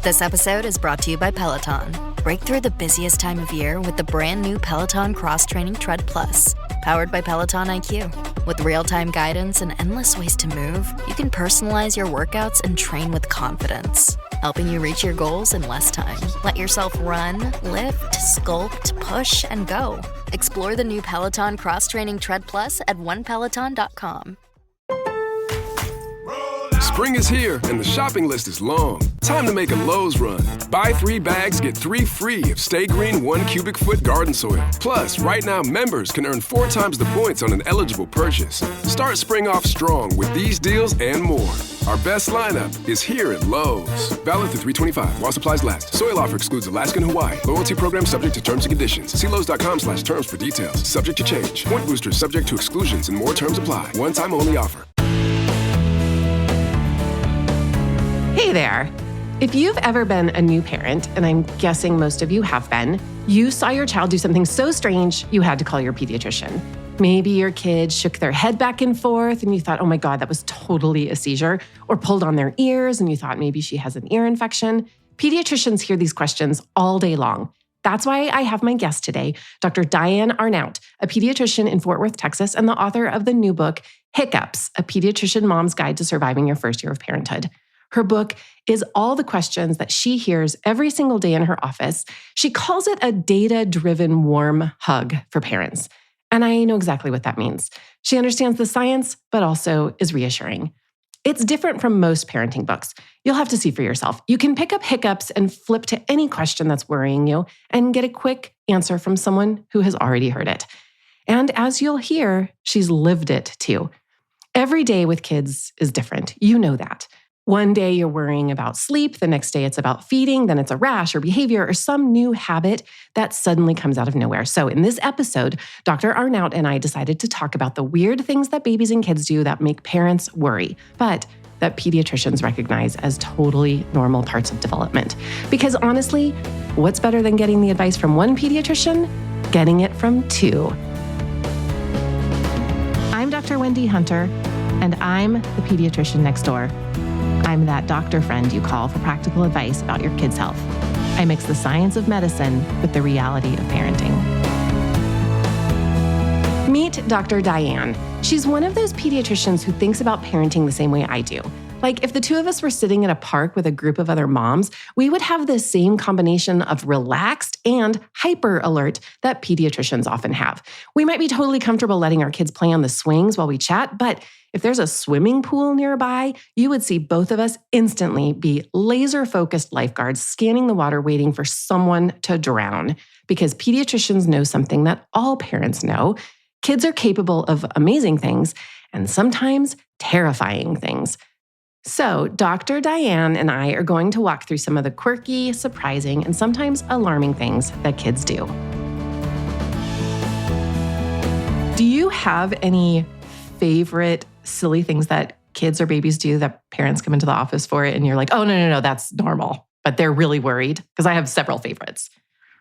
This episode is brought to you by Peloton. Break through the busiest time of year with the brand new Peloton Cross Training Tread Plus. Powered by Peloton IQ. With real-time guidance and endless ways to move, you can personalize your workouts and train with confidence, helping you reach your goals in less time. Let yourself run, lift, sculpt, push, and go. Explore the new Peloton Cross Training Tread Plus at onepeloton.com. Spring is here, and the shopping list is long. Time to make a Lowe's run. Buy 3 bags, get 3 free of Stay Green 1 cubic foot garden soil. Plus, right now, members can earn 4 times the points on an eligible purchase. Start spring off strong with these deals and more. Our best lineup is here at Lowe's. Valid through 3/25 while supplies last. Soil offer excludes Alaska and Hawaii. Loyalty program subject to terms and conditions. See Lowe's.com/terms for details. Subject to change. Point boosters subject to exclusions and more terms apply. One-time only offer. Hey there. If you've ever been a new parent, and I'm guessing most of you have been, you saw your child do something so strange you had to call your pediatrician. Maybe your kid shook their head back and forth and you thought, oh my God, that was totally a seizure, or pulled on their ears and you thought maybe she has an ear infection. Pediatricians hear these questions all day long. That's why I have my guest today, Dr. Diane Arnaout, a pediatrician in Fort Worth, Texas, and the author of the new book, Hiccups, A Pediatrician Mom's Guide to Surviving Your First Year of Parenthood. Her book is all the questions that she hears every single day in her office. She calls it a data-driven warm hug for parents. And I know exactly what that means. She understands the science, but also is reassuring. It's different from most parenting books. You'll have to see for yourself. You can pick up Hiccups and flip to any question that's worrying you and get a quick answer from someone who has already heard it. And as you'll hear, she's lived it too. Every day with kids is different. You know that. One day you're worrying about sleep, the next day it's about feeding, then it's a rash or behavior or some new habit that suddenly comes out of nowhere. So in this episode, Dr. Arnaout and I decided to talk about the weird things that babies and kids do that make parents worry, but that pediatricians recognize as totally normal parts of development. Because honestly, what's better than getting the advice from one pediatrician? Getting it from 2. I'm Dr. Wendy Hunter, and I'm the pediatrician next door. I'm that doctor friend you call for practical advice about your kid's health. I mix the science of medicine with the reality of parenting. Meet Dr. Diane. She's one of those pediatricians who thinks about parenting the same way I do. Like if the two of us were sitting in a park with a group of other moms, we would have the same combination of relaxed and hyper alert that pediatricians often have. We might be totally comfortable letting our kids play on the swings while we chat, but if there's a swimming pool nearby, you would see both of us instantly be laser-focused lifeguards scanning the water waiting for someone to drown. Because pediatricians know something that all parents know. Kids are capable of amazing things and sometimes terrifying things. So Dr. Diane and I are going to walk through some of the quirky, surprising, and sometimes alarming things that kids do. Do you have any favorite silly things that kids or babies do that parents come into the office for it and you're like, oh, no, that's normal, but they're really worried? Because I have several favorites.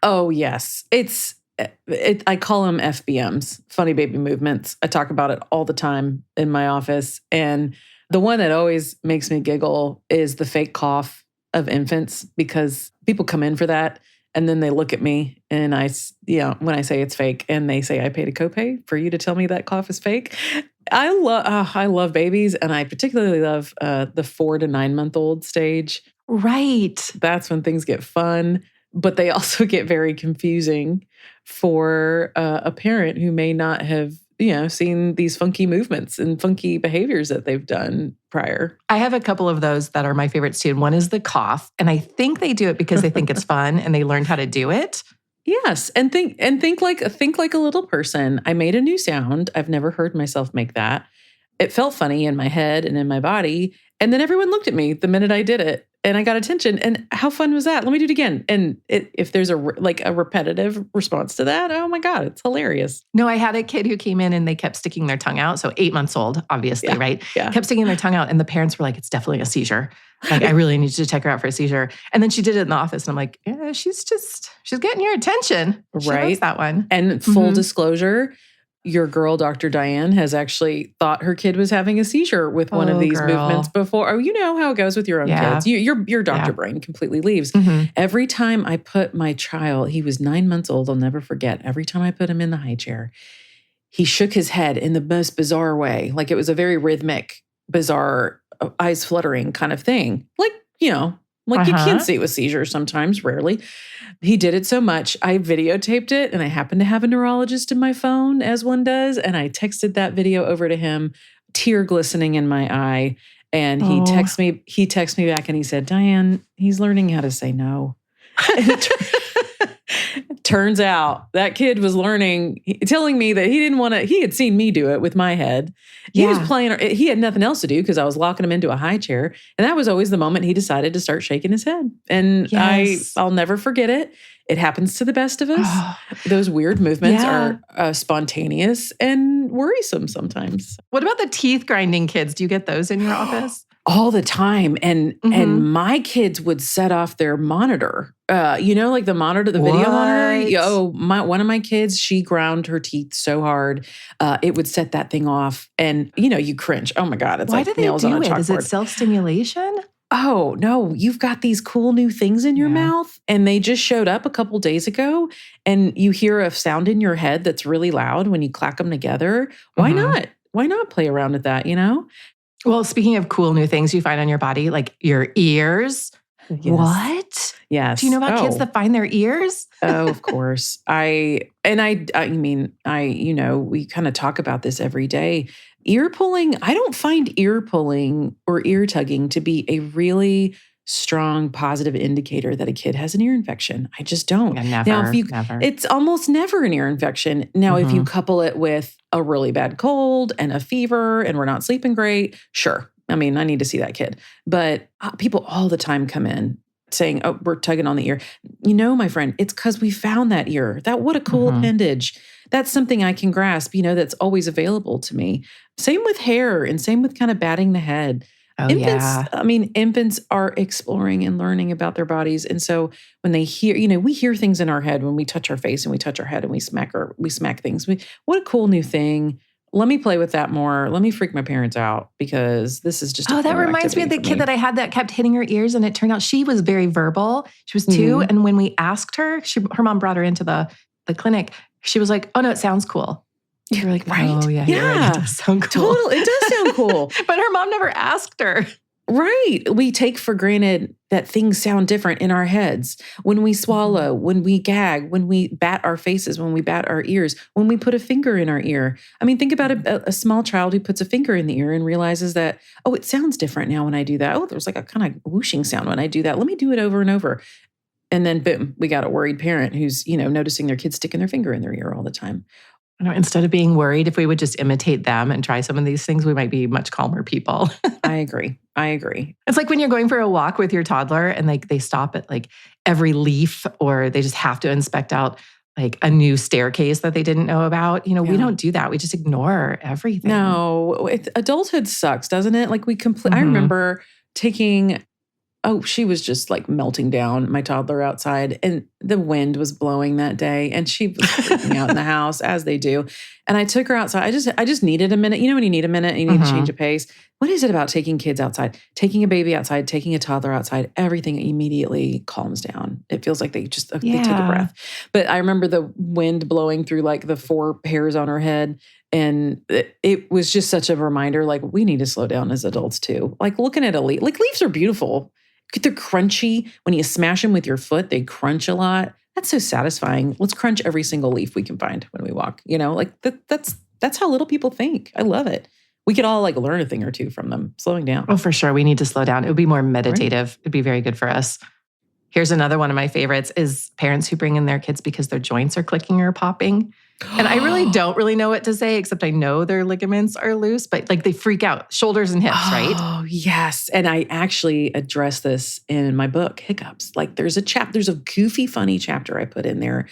Oh, yes. I call them FBMs, funny baby movements. I talk about it all the time in my office. And the one that always makes me giggle is the fake cough of infants, because people come in for that and then they look at me and when I say it's fake and they say I paid a copay for you to tell me that cough is fake. I love babies, and I particularly love the 4 to 9 month old stage. Right. That's when things get fun, but they also get very confusing for a parent who may not have seen these funky movements and funky behaviors that they've done prior. I have a couple of those that are my favorites too. One is the cough, and I think they do it because they think it's fun and they learned how to do it. Yes, and think like a little person. I made a new sound. I've never heard myself make that. It felt funny in my head and in my body, and then everyone looked at me the minute I did it, and I got attention. And how fun was that? Let me do it again. And if there's a repetitive response to that, oh my God, it's hilarious. No, I had a kid who came in and they kept sticking their tongue out. So 8 months old, obviously, yeah, right? Yeah. Kept sticking their tongue out, and the parents were like, it's definitely a seizure. Like, I really need you to check her out for a seizure. And then she did it in the office. And I'm like, yeah, she's getting your attention. She right. loves that one. And full disclosure, your girl, Dr. Diane, has actually thought her kid was having a seizure with one of these movements before. Oh, you know how it goes with your own kids. Your doctor brain completely leaves. Every time I put my child, he was 9 months old, I'll never forget. Every time I put him in the high chair, he shook his head in the most bizarre way. Like it was a very rhythmic, bizarre, eyes fluttering kind of thing. Like, you can see it with seizures sometimes, rarely. He did it so much. I videotaped it and I happened to have a neurologist in my phone, as one does. And I texted that video over to him, tear glistening in my eye. And he texts me back and he said, Diane, he's learning how to say no. Turns out that kid was telling me that he didn't want to, he had seen me do it with my head. He was playing, he had nothing else to do because I was locking him into a high chair. And that was always the moment he decided to start shaking his head. And I'll never forget it. It happens to the best of us. Those weird movements are spontaneous and worrisome sometimes. What about the teeth grinding kids? Do you get those in your office? All the time. And my kids would set off their monitor. Like the monitor, the video monitor. One of my kids, she ground her teeth so hard, it would set that thing off. And, you cringe. Oh my God, it's like nails on a chalkboard. Why do they do it? Is it self-stimulation? Oh, no, you've got these cool new things in your mouth. And they just showed up a couple days ago. And you hear a sound in your head that's really loud when you clack them together. Why not? Why not play around with that, Well, speaking of cool new things you find on your body, like your ears. Yes. What? Yes. Do you know about kids that find their ears? Oh, of course. We kind of talk about this every day. Ear pulling, I don't find ear pulling or ear tugging to be a really strong positive indicator that a kid has an ear infection. I just don't. Never. It's almost never an ear infection. Now, if you couple it with a really bad cold and a fever and we're not sleeping great, sure. I mean, I need to see that kid. But people all the time come in saying, oh, we're tugging on the ear. My friend, it's because we found that ear. What a cool appendage. That's something I can grasp, that's always available to me. Same with hair and same with kind of batting the head. Oh, Infants are exploring and learning about their bodies. And so when they hear, we hear things in our head when we touch our face and we touch our head and we smack things. What a cool new thing. Let me play with that more. Let me freak my parents out because this is just that reminds me of the kid that I had that kept hitting her ears, and it turned out she was very verbal. She was 2, and when we asked her, her mom brought her into the clinic. She was like, "Oh no, it sounds cool." You were like, right? Oh yeah, right. It does sound cool. Totally, it does sound cool. But her mom never asked her. Right. We take for granted that things sound different in our heads. When we swallow, when we gag, when we bat our faces, when we bat our ears, when we put a finger in our ear. I mean, think about a small child who puts a finger in the ear and realizes that, oh, it sounds different now when I do that. Oh, there's like a kind of whooshing sound when I do that. Let me do it over and over. And then boom, we got a worried parent who's, noticing their kids sticking their finger in their ear all the time. Instead of being worried, if we would just imitate them and try some of these things, we might be much calmer people. I agree. It's like when you're going for a walk with your toddler and they stop at like every leaf, or they just have to inspect out like a new staircase that they didn't know about. We don't do that. We just ignore everything. No, adulthood sucks, doesn't it? Like I remember taking... Oh, she was just like melting down, my toddler outside, and the wind was blowing that day, and she was freaking out in the house, as they do. And I took her outside. I just needed a minute. When you need a minute and you need to change a pace. What is it about taking kids outside, taking a baby outside, taking a toddler outside? Everything immediately calms down. It feels like they take a breath. But I remember the wind blowing through like the 4 hairs on her head. And it was just such a reminder, like, we need to slow down as adults too. Like looking at a leaf, like leaves are beautiful. They're crunchy. When you smash them with your foot, they crunch a lot. That's so satisfying. Let's crunch every single leaf we can find when we walk. That's how little people think. I love it. We could all like learn a thing or two from them, slowing down. Oh, for sure. We need to slow down. It would be more meditative. Right. It'd be very good for us. Here's another one of my favorites is parents who bring in their kids because their joints are clicking or popping. And I really don't really know what to say, except I know their ligaments are loose, but like they freak out, shoulders and hips, right? Oh, yes. And I actually address this in my book, Hiccups. Like there's a goofy, funny chapter I put in there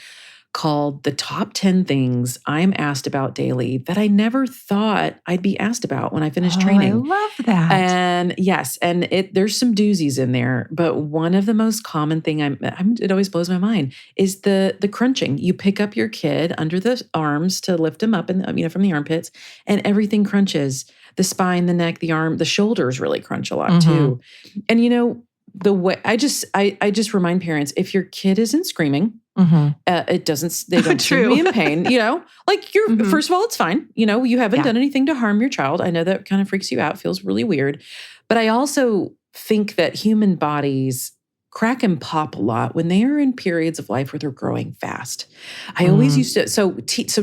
called The Top 10 Things I'm Asked About Daily that I never thought I'd be asked about when I finished training. I love that. And yes, and there's some doozies in there, but one of the most common thing it always blows my mind is the crunching. You pick up your kid under the arms to lift him up and from the armpits, and everything crunches. The spine, the neck, the arm, the shoulders really crunch a lot too. And the way I just remind parents, if your kid isn't screaming, they don't seem to be in pain, like you're, first of all, it's fine. You haven't done anything to harm your child. I know that kind of freaks you out, feels really weird. But I also think that human bodies crack and pop a lot when they are in periods of life where they're growing fast. I always used to, so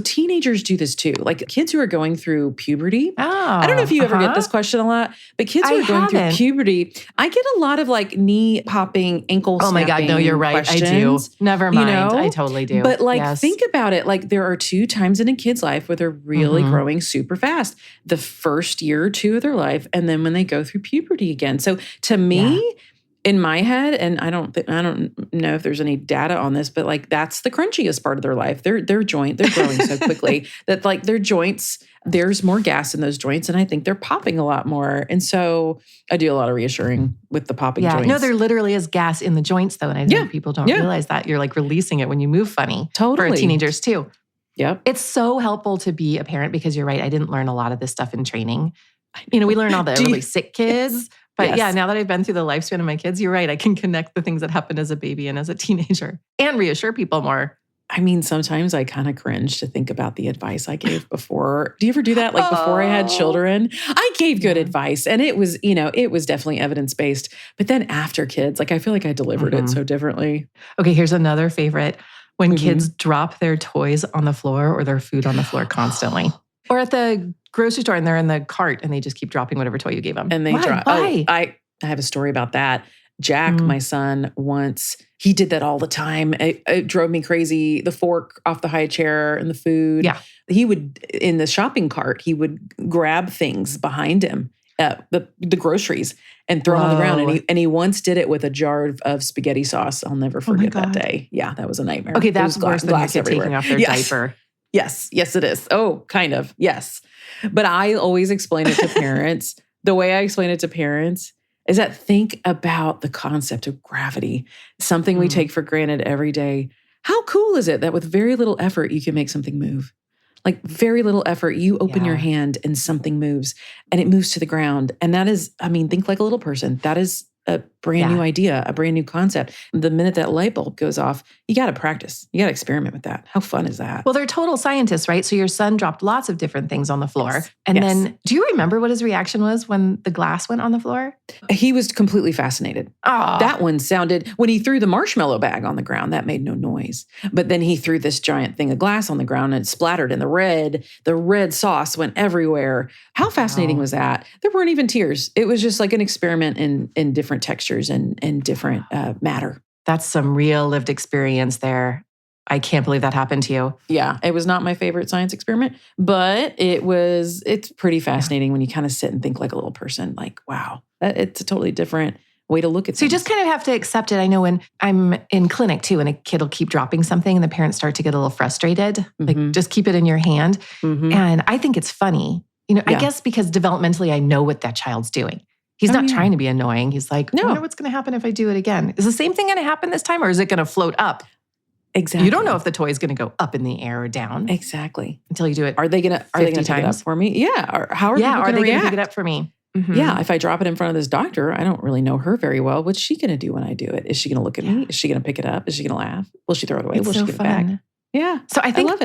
teenagers do this too. Like kids who are going through puberty. I don't know if you ever get this question a lot, but kids who are going through puberty, I get a lot of like knee popping, ankle snapping. Oh my God, no, you're right. Questions, I do. Never mind. I totally do. But think about it. Like there are 2 times in a kid's life where they're really growing super fast. The first year or 2 of their life, and then when they go through puberty again. So to me, in my head, and I don't know if there's any data on this, but like that's the crunchiest part of their life. Their joint, they're growing so quickly that like their joints, there's more gas in those joints, and I think they're popping a lot more. And so I do a lot of reassuring with the popping joints. No, there literally is gas in the joints though, and I think people don't realize that. You're like releasing it when you move funny. Totally. For teenagers too. Yep. It's so helpful to be a parent because you're right. I didn't learn a lot of this stuff in training. We learn all the really sick kids. But now that I've been through the lifespan of my kids, you're right. I can connect the things that happened as a baby and as a teenager and reassure people more. I mean, sometimes I kind of cringe to think about the advice I gave before. Do you ever do that? Like before I had children, I gave good advice and it was, it was definitely evidence-based. But then after kids, like I feel like I delivered it so differently. Okay, here's another favorite. When kids drop their toys on the floor or their food on the floor constantly. Or at the grocery store and they're in the cart and they just keep dropping whatever toy you gave them. And they drop. Why? I have a story about that. Jack, my son, once, he did that all the time. It drove me crazy. The fork off the high chair and the food. Yeah. He would, in the shopping cart, he would grab things behind him, the groceries, and throw them on the ground. And he once did it with a jar of spaghetti sauce. I'll never forget that day. Yeah, that was a nightmare. Okay, that's worse than your kid taking off their diaper. Yes, it is. Oh, kind of. Yes. But I always explain it to parents. The way I explain it to parents is that think about the concept of gravity, something we take for granted every day. How cool is it that with very little effort, you can make something move? Like very little effort, you open your hand and something moves and it moves to the ground. And that is, think like a little person. That is a brand new idea, a brand new concept. The minute that light bulb goes off, you got to practice. You got to experiment with that. How fun is that? Well, they're total scientists, right? So your son dropped lots of different things on the floor. Yes. And then, do you remember what his reaction was when the glass went on the floor? He was completely fascinated. Oh. That one sounded, when he threw the marshmallow bag on the ground, that made no noise. But then he threw this giant thing of glass on the ground and it splattered in the red sauce went everywhere. How fascinating was that? There weren't even tears. It was just like an experiment in different textures and different matter. That's some real lived experience there. I can't believe that happened to you. Yeah, it was not my favorite science experiment, but it's pretty fascinating when you kind of sit and think like a little person, like, wow, it's a totally different way to look at things. So you just kind of have to accept it. I know when I'm in clinic too, and a kid will keep dropping something and the parents start to get a little frustrated, like just keep it in your hand. And I think it's funny, I guess because developmentally I know what that child's doing. He's not trying to be annoying. He's like, I wonder what's going to happen if I do it again. Is the same thing going to happen this time or is it going to float up? Exactly. You don't know if the toy is going to go up in the air or down. Exactly. Until you do it. Are they going to pick it up for me? Yeah. Or how are people going to react? Pick it up for me? Yeah. If I drop it in front of this doctor, I don't really know her very well. What's she going to do when I do it? Is she going to look at me? Is she going to pick it up? Is she going to laugh? Will she throw it away? Will she give it back? Yeah. So I think I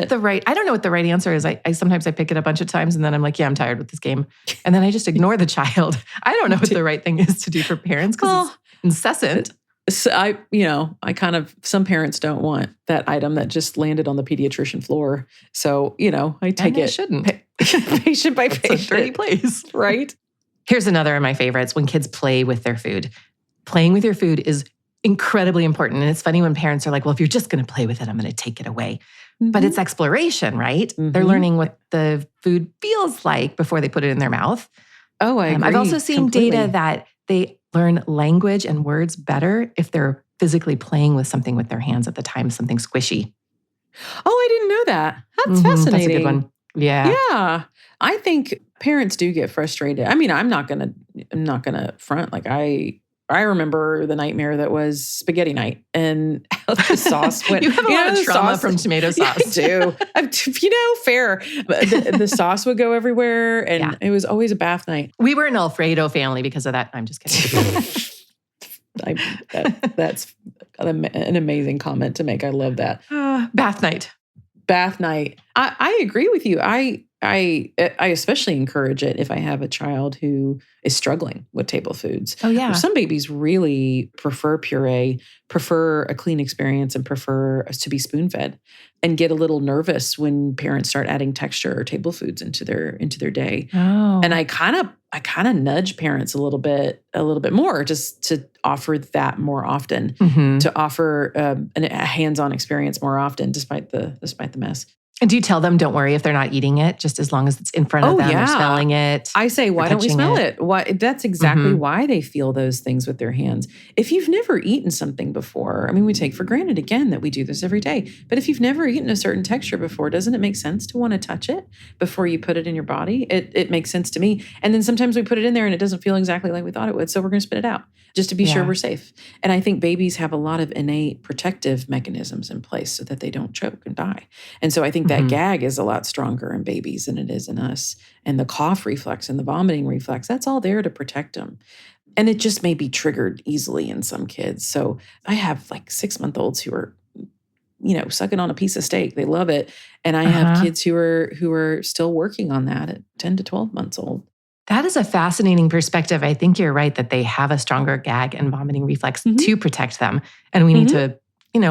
don't know what the right answer is. I sometimes I pick it up a bunch of times and then I'm like, yeah, I'm tired with this game. And then I just ignore the child. I don't know what the right thing is to do for parents because it's incessant. So I kind of, some parents don't want that item that just landed on the pediatrician floor. So, I take it. Shouldn't. Patient by patient. It's a dirty place. Right? Here's another of my favorites, when kids play with their food. Playing with your food is incredibly important. And it's funny when parents are like, well, if you're just going to play with it, I'm going to take it away. But it's exploration, right? They're learning what the food feels like before they put it in their mouth. Oh, I agree. I've also seen data that they learn language and words better if they're physically playing with something with their hands at the time, something squishy. Oh, I didn't know that. That's Mhm, fascinating. That's a good one. Yeah. Yeah. I think parents do get frustrated. I mean, I'm not gonna front. Like I remember the nightmare that was spaghetti night and how the sauce went. You have a lot of the trauma sauce- from tomato Yeah, sauce. I do. Fair. But the sauce would go everywhere, and it was always a bath night. We were an Alfredo family because of that. I'm just kidding. That's an amazing comment to make. I love that. Bath night. Bath night. I agree with you. I especially encourage it if I have a child who is struggling with table foods. Oh, yeah. Some babies really prefer puree, prefer a clean experience, and prefer to be spoon-fed, and get a little nervous when parents start adding texture or table foods into their day. Oh. And I kind of nudge parents a little bit more, just to offer that more often, to offer a hands-on experience more often, despite the mess. And do you tell them, don't worry if they're not eating it, just as long as it's in front of them, they're smelling it? I say, why don't we smell it? Why? That's exactly why they feel those things with their hands. If you've never eaten something before, I mean, we take for granted, again, that we do this every day. But if you've never eaten a certain texture before, doesn't it make sense to want to touch it before you put it in your body? It makes sense to me. And then sometimes we put it in there and it doesn't feel exactly like we thought it would. So we're going to spit it out just to be sure we're safe. And I think babies have a lot of innate protective mechanisms in place so that they don't choke and die. And so I think that gag is a lot stronger in babies than it is in us. And the cough reflex and the vomiting reflex, that's all there to protect them. And it just may be triggered easily in some kids. So I have like 6-month-olds who are, sucking on a piece of steak. They love it. And I have kids who are still working on that at 10 to 12 months old. That is a fascinating perspective. I think you're right that they have a stronger gag and vomiting reflex to protect them. And we need to,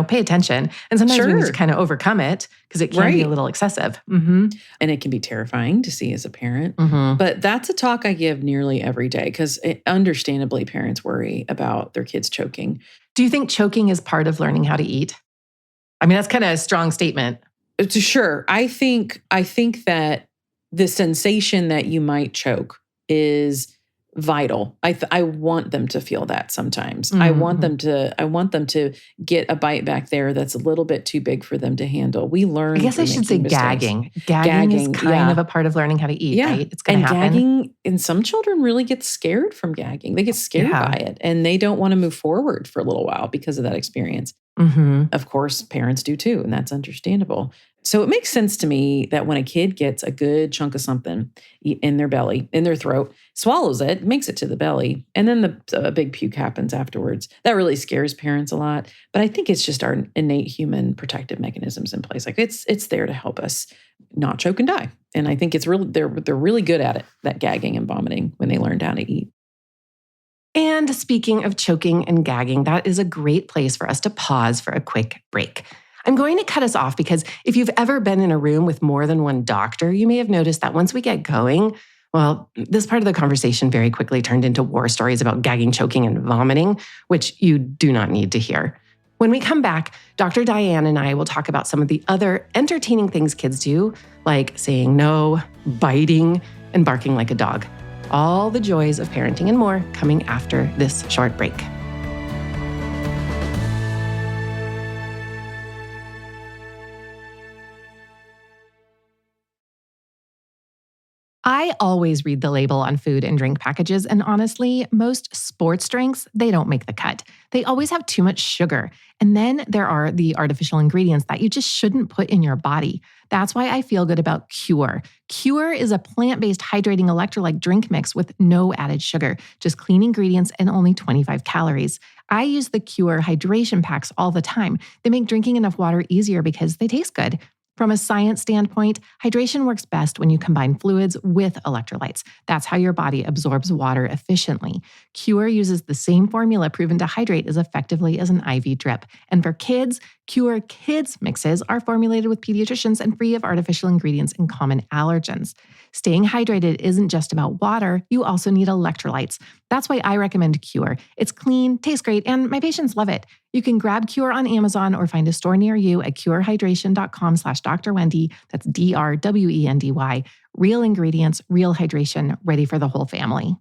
pay attention. And sometimes we need to kind of overcome it because it can be a little excessive. And it can be terrifying to see as a parent. But that's a talk I give nearly every day because understandably parents worry about their kids choking. Do you think choking is part of learning how to eat? I mean, that's kind of a strong statement. Sure. I think that the sensation that you might choke is vital. I want them to feel that sometimes. I want them to get a bite back there that's a little bit too big for them to handle. We learn. I guess I should say gagging. Gagging is kind of a part of learning how to eat, right? It's going to happen. And gagging, and some children really get scared from gagging. They get scared by it and they don't want to move forward for a little while because of that experience. Of course, parents do too, and that's understandable. So it makes sense to me that when a kid gets a good chunk of something in their belly, in their throat, swallows it, makes it to the belly, and then a big puke happens afterwards. That really scares parents a lot. But I think it's just our innate human protective mechanisms in place. Like it's there to help us not choke and die. And I think it's really they're really good at it, that gagging and vomiting, when they learned how to eat. And speaking of choking and gagging, that is a great place for us to pause for a quick break. I'm going to cut us off because if you've ever been in a room with more than one doctor, you may have noticed that once we get going, well, this part of the conversation very quickly turned into war stories about gagging, choking, and vomiting, which you do not need to hear. When we come back, Dr. Diane and I will talk about some of the other entertaining things kids do, like saying no, biting, and barking like a dog. All the joys of parenting and more coming after this short break. I always read the label on food and drink packages, and honestly, most sports drinks, they don't make the cut. They always have too much sugar. And then there are the artificial ingredients that you just shouldn't put in your body. That's why I feel good about Cure. Cure is a plant-based hydrating electrolyte drink mix with no added sugar, just clean ingredients and only 25 calories. I use the Cure hydration packs all the time. They make drinking enough water easier because they taste good. From a science standpoint, hydration works best when you combine fluids with electrolytes. That's how your body absorbs water efficiently. Cure uses the same formula proven to hydrate as effectively as an IV drip. And for kids, Cure Kids mixes are formulated with pediatricians and free of artificial ingredients and common allergens. Staying hydrated isn't just about water, you also need electrolytes. That's why I recommend Cure. It's clean, tastes great, and my patients love it. You can grab Cure on Amazon or find a store near you at curehydration.com/Dr. Wendy. That's DRWENDY. Real ingredients, real hydration, ready for the whole family.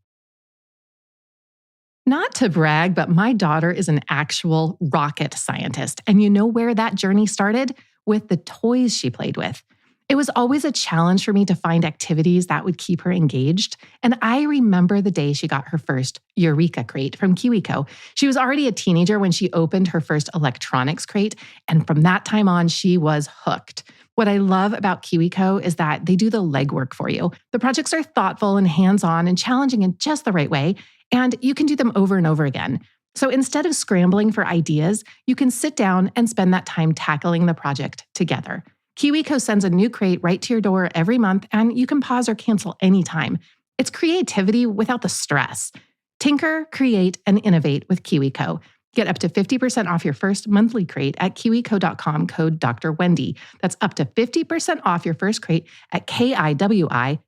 Not to brag, but my daughter is an actual rocket scientist. And you know where that journey started? with the toys she played with. It was always a challenge for me to find activities that would keep her engaged. And I remember the day she got her first Eureka crate from KiwiCo. She was already a teenager when she opened her first electronics crate. And from that time on, she was hooked. What I love about KiwiCo is that they do the legwork for you. The projects are thoughtful and hands-on and challenging in just the right way, and you can do them over and over again. So instead of scrambling for ideas, you can sit down and spend that time tackling the project together. KiwiCo sends a new crate right to your door every month, and you can pause or cancel anytime. It's creativity without the stress. Tinker, create, and innovate with KiwiCo. Get up to 50% off your first monthly crate at kiwico.com, code Dr. Wendy. That's up to 50% off your first crate at kiwico.com,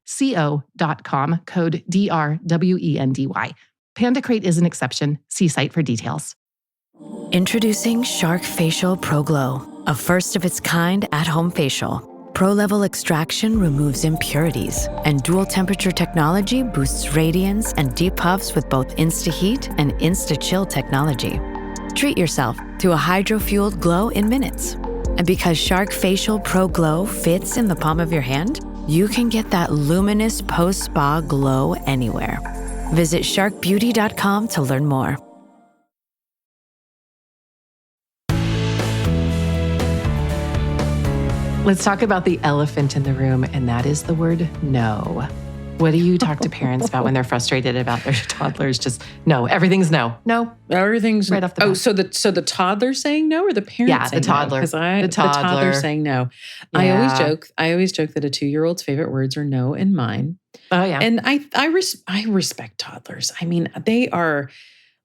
code DRWENDY. Panda Crate is an exception. See site for details. Introducing Shark Facial Pro Glow, a first-of-its-kind at-home facial. Pro-level extraction removes impurities, and dual-temperature technology boosts radiance and deep puffs with both Insta-Heat and Insta-Chill technology. Treat yourself to a hydro-fueled glow in minutes. And because Shark Facial Pro Glow fits in the palm of your hand, you can get that luminous post-spa glow anywhere. Visit sharkbeauty.com to learn more. Let's talk about the elephant in the room, and that is the word no. What do you talk to parents about when they're frustrated about their toddlers? Just no, everything's no. No. Everything's right off the bat. Oh, so the toddler saying no, or the parent Yeah, saying the toddler. No? The The toddler saying no. Yeah. I always joke that a 2-year-old's favorite words are no and mine. Oh yeah. And I respect toddlers. I mean, they are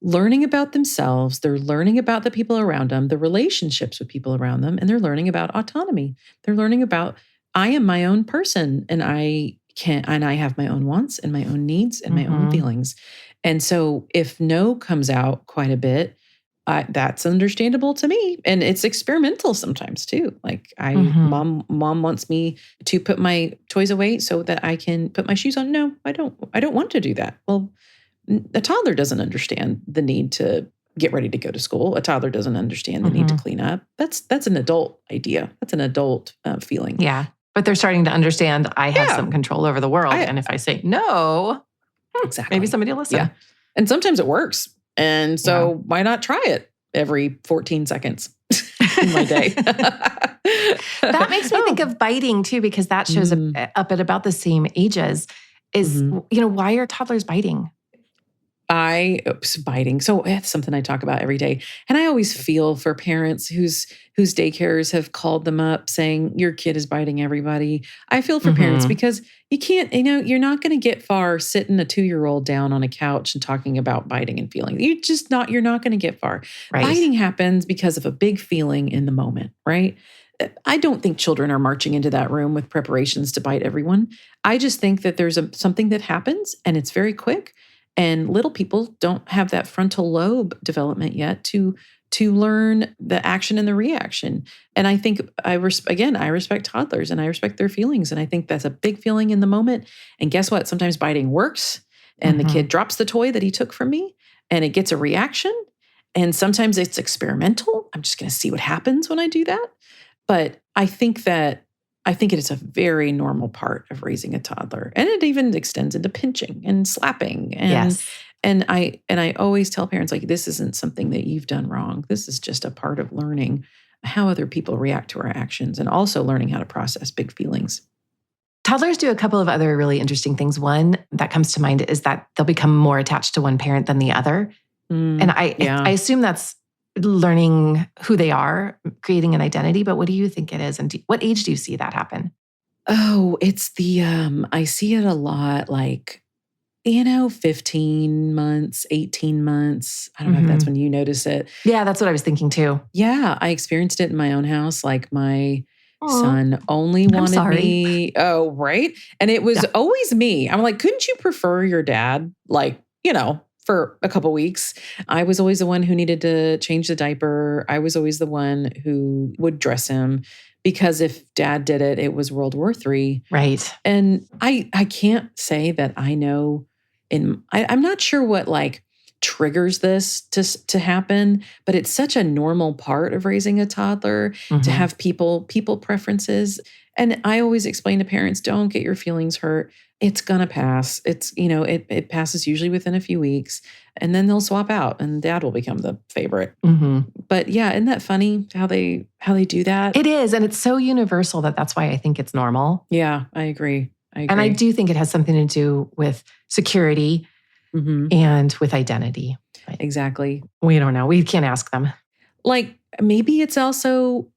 learning about themselves. They're learning about the people around them, the relationships with people around them, and they're learning about autonomy. They're learning about, I am my own person, and I have my own wants and my own needs and my own feelings. And so if no comes out quite a bit, that's understandable to me. And it's experimental sometimes too. Like mom wants me to put my toys away so that I can put my shoes on. No, I don't want to do that. Well, a toddler doesn't understand the need to get ready to go to school. A toddler doesn't understand the need to clean up. That's an adult idea. That's an adult feeling. Yeah. But they're starting to understand I have some control over the world. And if I say no, exactly, maybe somebody will listen. Yeah. And sometimes it works. And so why not try it every 14 seconds in my day? That makes me think of biting too, because that shows up at about the same ages. Why are toddlers biting? Biting. So it's something I talk about every day. And I always feel for parents whose daycares have called them up saying, your kid is biting everybody. I feel for parents because you can't, you're not going to get far sitting a 2-year-old down on a couch and talking about biting and feeling. You're not going to get far. Right. Biting happens because of a big feeling in the moment, right? I don't think children are marching into that room with preparations to bite everyone. I just think that there's something that happens and it's very quick. And little people don't have that frontal lobe development yet to learn the action and the reaction. And I think I respect toddlers and I respect their feelings. And I think that's a big feeling in the moment. And guess what? Sometimes biting works and the kid drops the toy that he took from me and it gets a reaction. And sometimes it's experimental. I'm just going to see what happens when I do that. But I think it is a very normal part of raising a toddler. And it even extends into pinching and slapping. And I always tell parents, like, this isn't something that you've done wrong. This is just a part of learning how other people react to our actions and also learning how to process big feelings. Toddlers do a couple of other really interesting things. One that comes to mind is that they'll become more attached to one parent than the other. And I assume that's learning who they are, creating an identity. But what do you think it is? And what age do you see that happen? Oh, it's I see it a lot, like, 15 months, 18 months. I don't know if that's when you notice it. Yeah, that's what I was thinking too. Yeah, I experienced it in my own house. Like my son only wanted me. Oh, right. And it was always me. I'm like, couldn't you prefer your dad? Like, for a couple weeks. I was always the one who needed to change the diaper. I was always the one who would dress him because if dad did it, it was World War III. Right. And I can't say that I know I'm not sure what like triggers this to happen, but it's such a normal part of raising a toddler to have people preferences. And I always explain to parents, don't get your feelings hurt. It's going to pass. It's, it passes usually within a few weeks, and then they'll swap out and dad will become the favorite. But yeah, isn't that funny how they do that? It is. And it's so universal that's why I think it's normal. Yeah, I agree. And I do think it has something to do with security and with identity. Exactly. We don't know. We can't ask them. Like maybe it's also,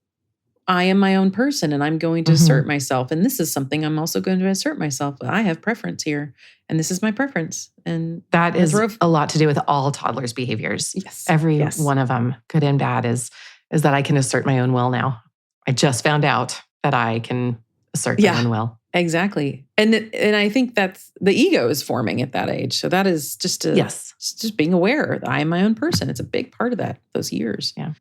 I am my own person and I'm going to assert myself. And this is something I'm also going to assert myself. I have preference here and this is my preference. And that is a lot to do with all toddlers' behaviors. Yes. Every one of them, good and bad, is that I can assert my own will now. I just found out that I can assert my own will. Exactly. And I think that's the ego is forming at that age. So that is just just being aware that I am my own person. It's a big part of those years. Yeah.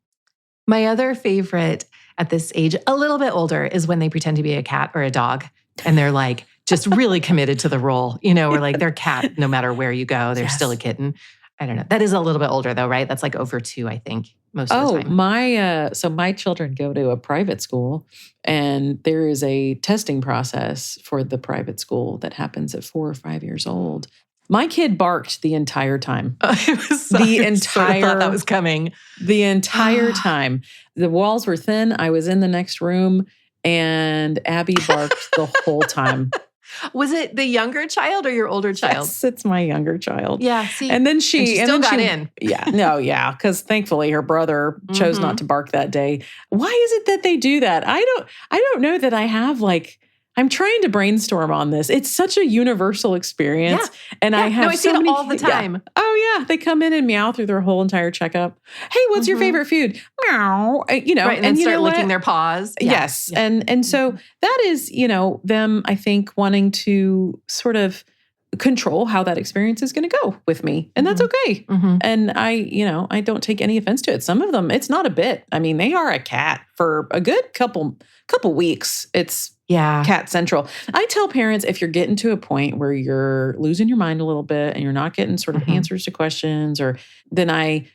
My other favorite at this age, a little bit older, is when they pretend to be a cat or a dog. And they're like just really committed to the role, or like they're cat no matter where you go, they're still a kitten. I don't know. That is a little bit older though, right? That's like over 2, I think, most of the time. So my children go to a private school and there is a testing process for the private school that happens at 4 or 5 years old. My kid barked the entire time. It was so, I thought that was coming. The entire time. The walls were thin. I was in the next room and Abby barked the whole time. Was it the younger child or your older child? Yes, it's my younger child. Yeah. See, and then she still got in. Yeah. Because thankfully her brother chose not to bark that day. Why is it that they do that? I don't know that I have I'm trying to brainstorm on this. It's such a universal experience. Yeah. And I have see it all the time. Yeah. Oh yeah. They come in and meow through their whole entire checkup. Hey, what's your favorite food? Meow. Right, and start licking their paws. Yeah. Yes. Yeah. And so that is, them, I think, wanting to sort of control how that experience is going to go with me. And that's okay. And I don't take any offense to it. Some of them, it's not a bit. I mean, they are a cat for a good couple weeks. It's cat central. I tell parents, if you're getting to a point where you're losing your mind a little bit and you're not getting sort of answers to questions, then I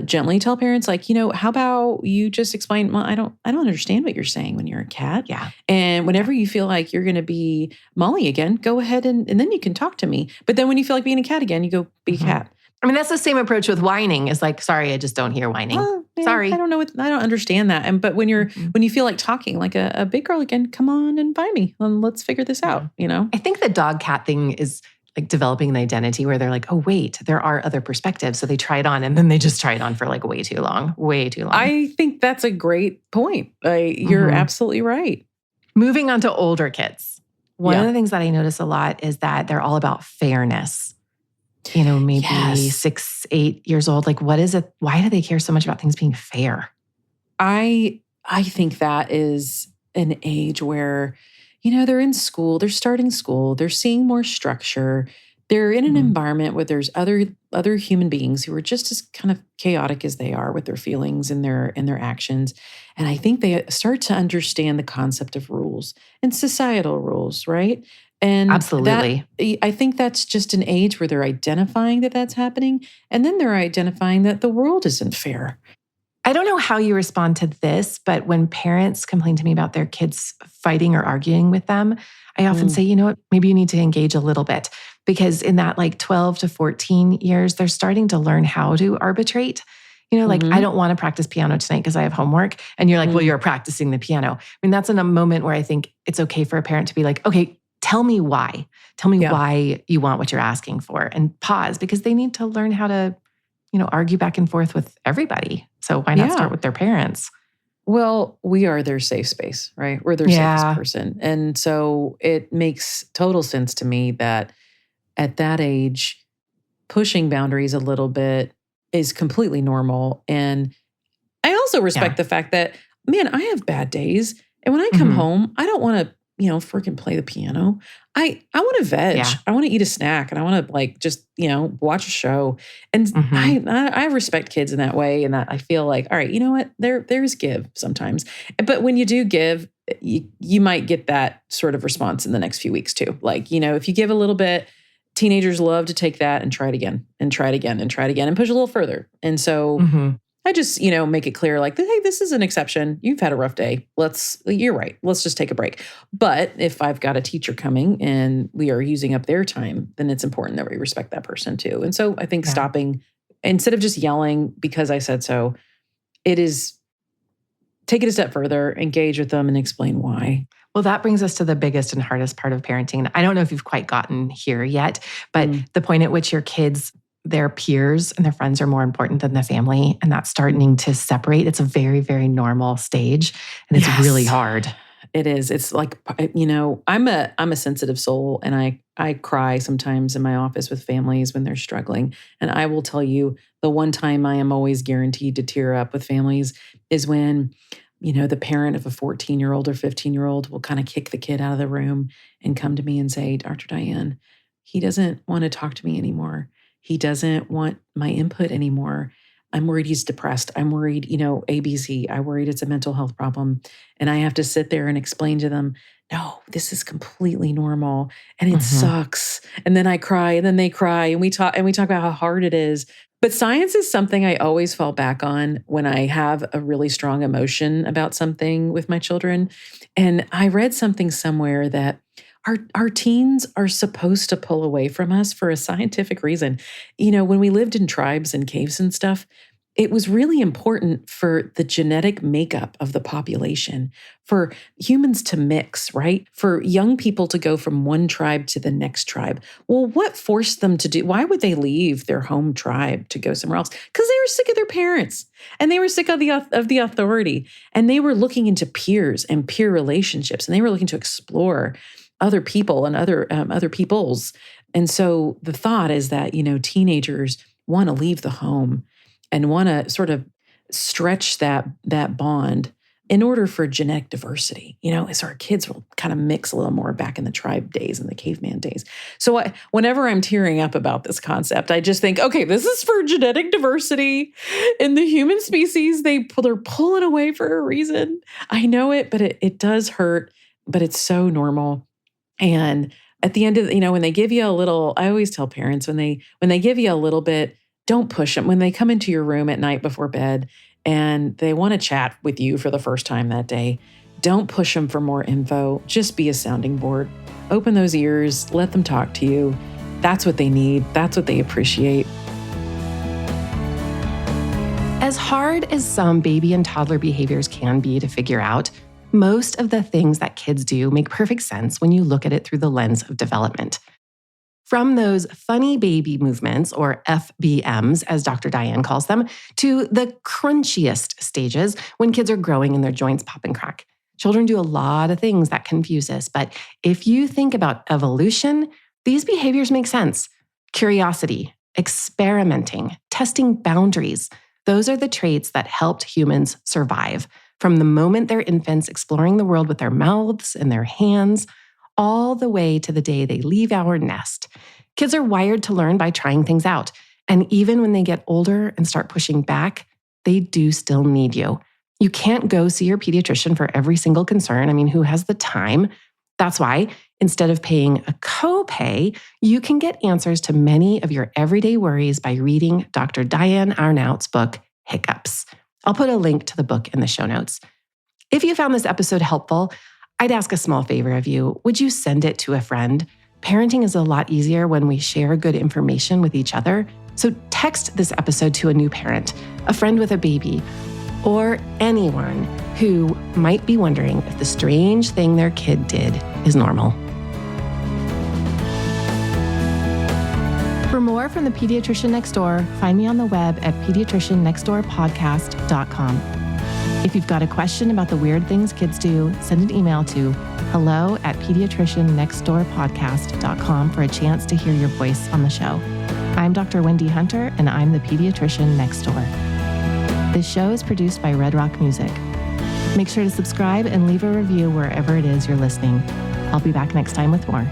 gently tell parents, how about you just explain, well, I don't understand what you're saying when you're a cat. Yeah. And whenever you feel like you're going to be Molly again, go ahead and then you can talk to me. But then when you feel like being a cat again, you go be a cat. I mean, that's the same approach with whining. It's like, sorry, I just don't hear whining. Sorry. I don't know. I don't understand that. But when you feel like talking like a big girl again, come on and find me and let's figure this out, I think the dog cat thing is like developing an identity where they're like, oh, wait, there are other perspectives. So they try it on and then they just try it on for way too long. I think that's a great point. You're absolutely right. Moving on to older kids. One of the things that I notice a lot is that they're all about fairness. Maybe 6, 8 years old. Like, what is it? Why do they care so much about things being fair? I think that is an age where, they're in school, they're starting school, they're seeing more structure. They're in an environment where there's other human beings who are just as kind of chaotic as they are with their feelings and their actions. And I think they start to understand the concept of rules and societal rules, right? And absolutely. I think that's just an age where they're identifying that that's happening. And then they're identifying that the world isn't fair. I don't know how you respond to this, but when parents complain to me about their kids fighting or arguing with them, I often say, maybe you need to engage a little bit. Because in that 12 to 14 years, they're starting to learn how to arbitrate. I don't want to practice piano tonight because I have homework. And you're like, well, you're practicing the piano. I mean, that's in a moment where I think it's okay for a parent to be like, okay, tell me why. Tell me why you want what you're asking for, and pause, because they need to learn how to, argue back and forth with everybody. So why not start with their parents? Well, we are their safe space, right? We're their safest person. And so it makes total sense to me that at that age, pushing boundaries a little bit is completely normal. And I also respect the fact that, man, I have bad days. And when I come home, I don't want to, freaking play the piano. I want to veg. Yeah. I want to eat a snack and I want to just, watch a show. And I respect kids in that way. And that I feel like, all right, you know what? There's give sometimes. But when you do give, you might get that sort of response in the next few weeks too. If you give a little bit, teenagers love to take that and try it again and try it again and try it again and push a little further. And so I just, make it clear like, hey, this is an exception. You've had a rough day. You're right. Let's just take a break. But if I've got a teacher coming and we are using up their time, then it's important that we respect that person too. And so I think stopping, instead of just yelling because I said so, it is take it a step further, engage with them and explain why. Well, that brings us to the biggest and hardest part of parenting. And I don't know if you've quite gotten here yet, but the point at which your kids, their peers and their friends are more important than the family, and that's starting to separate. It's a very, very normal stage, and it's really hard. It is. It's like, I'm a sensitive soul, and I cry sometimes in my office with families when they're struggling. And I will tell you, the one time I am always guaranteed to tear up with families is when the parent of a 14-year-old or 15-year-old will kind of kick the kid out of the room and come to me and say, Dr. Diane, he doesn't want to talk to me anymore. He doesn't want my input anymore. I'm worried he's depressed. I'm worried, ABC. I'm worried it's a mental health problem. And I have to sit there and explain to them, no, this is completely normal and it sucks. And then I cry and then they cry and we talk about how hard it is. But science is something I always fall back on when I have a really strong emotion about something with my children. And I read something somewhere that our teens are supposed to pull away from us for a scientific reason. When we lived in tribes and caves and stuff, it was really important for the genetic makeup of the population, for humans to mix, right? For young people to go from one tribe to the next tribe. Well, what forced them to do? Why would they leave their home tribe to go somewhere else? Because they were sick of their parents and they were sick of the authority, and they were looking into peers and peer relationships, and they were looking to explore other people and other peoples. And so the thought is that, teenagers want to leave the home and want to sort of stretch that bond in order for genetic diversity, so our kids will kind of mix a little more back in the tribe days and the caveman days. So whenever I'm tearing up about this concept, I just think, okay, this is for genetic diversity in the human species. They're pulling away for a reason. I know it, but it does hurt, but it's so normal. And at the end of, when they give you a little, I always tell parents when they give you a little bit, don't push them. When they come into your room at night before bed and they want to chat with you for the first time that day, don't push them for more info. Just be a sounding board. Open those ears, let them talk to you. That's what they need. That's what they appreciate. As hard as some baby and toddler behaviors can be to figure out, most of the things that kids do make perfect sense when you look at it through the lens of development. From those funny baby movements, or FBMs, as Dr. Diane calls them, to the crunchiest stages when kids are growing and their joints pop and crack. Children do a lot of things that confuse us, but if you think about evolution, these behaviors make sense. Curiosity, experimenting, testing boundaries, those are the traits that helped humans survive. From the moment they're infants exploring the world with their mouths and their hands, all the way to the day they leave our nest. Kids are wired to learn by trying things out. And even when they get older and start pushing back, they do still need you. You can't go see your pediatrician for every single concern. I mean, who has the time? That's why, instead of paying a copay, you can get answers to many of your everyday worries by reading Dr. Diane Arnaout's book, Hiccups. I'll put a link to the book in the show notes. If you found this episode helpful, I'd ask a small favor of you. Would you send it to a friend? Parenting is a lot easier when we share good information with each other. So text this episode to a new parent, a friend with a baby, or anyone who might be wondering if the strange thing their kid did is normal. For more from the Pediatrician Next Door, find me on the web at pediatriciannextdoorpodcast.com. If you've got a question about the weird things kids do, send an email to hello@pediatriciannextdoorpodcast.com for a chance to hear your voice on the show. I'm Dr. Wendy Hunter, and I'm the Pediatrician Next Door. This show is produced by Red Rock Music. Make sure to subscribe and leave a review wherever it is you're listening. I'll be back next time with more.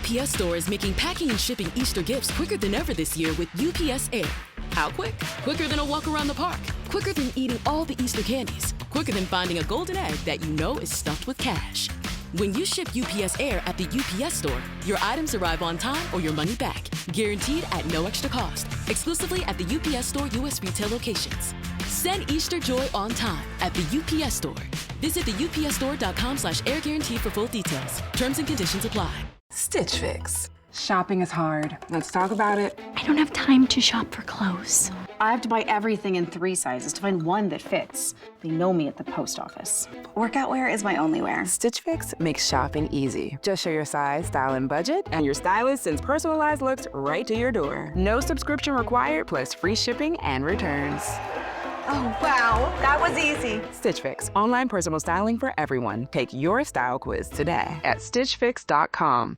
UPS Store is making packing and shipping Easter gifts quicker than ever this year with UPS Air. How quick? Quicker than a walk around the park. Quicker than eating all the Easter candies. quicker than finding a golden egg that you know is stuffed with cash. When you ship UPS Air at the UPS Store, your items arrive on time or your money back, guaranteed at no extra cost, exclusively at the UPS Store U.S. retail locations. Send Easter joy on time at the UPS Store. Visit the upsstore.com/air guarantee for full details. Terms and conditions apply. Stitch Fix. Shopping is hard. Let's talk about it. I don't have time to shop for clothes. I have to buy everything in 3 sizes to find one that fits. They know me at the post office. Workout wear is my only wear. Stitch Fix makes shopping easy. Just show your size, style, and budget, and your stylist sends personalized looks right to your door. No subscription required, plus free shipping and returns. Oh, wow, that was easy. Stitch Fix, online personal styling for everyone. Take your style quiz today at stitchfix.com.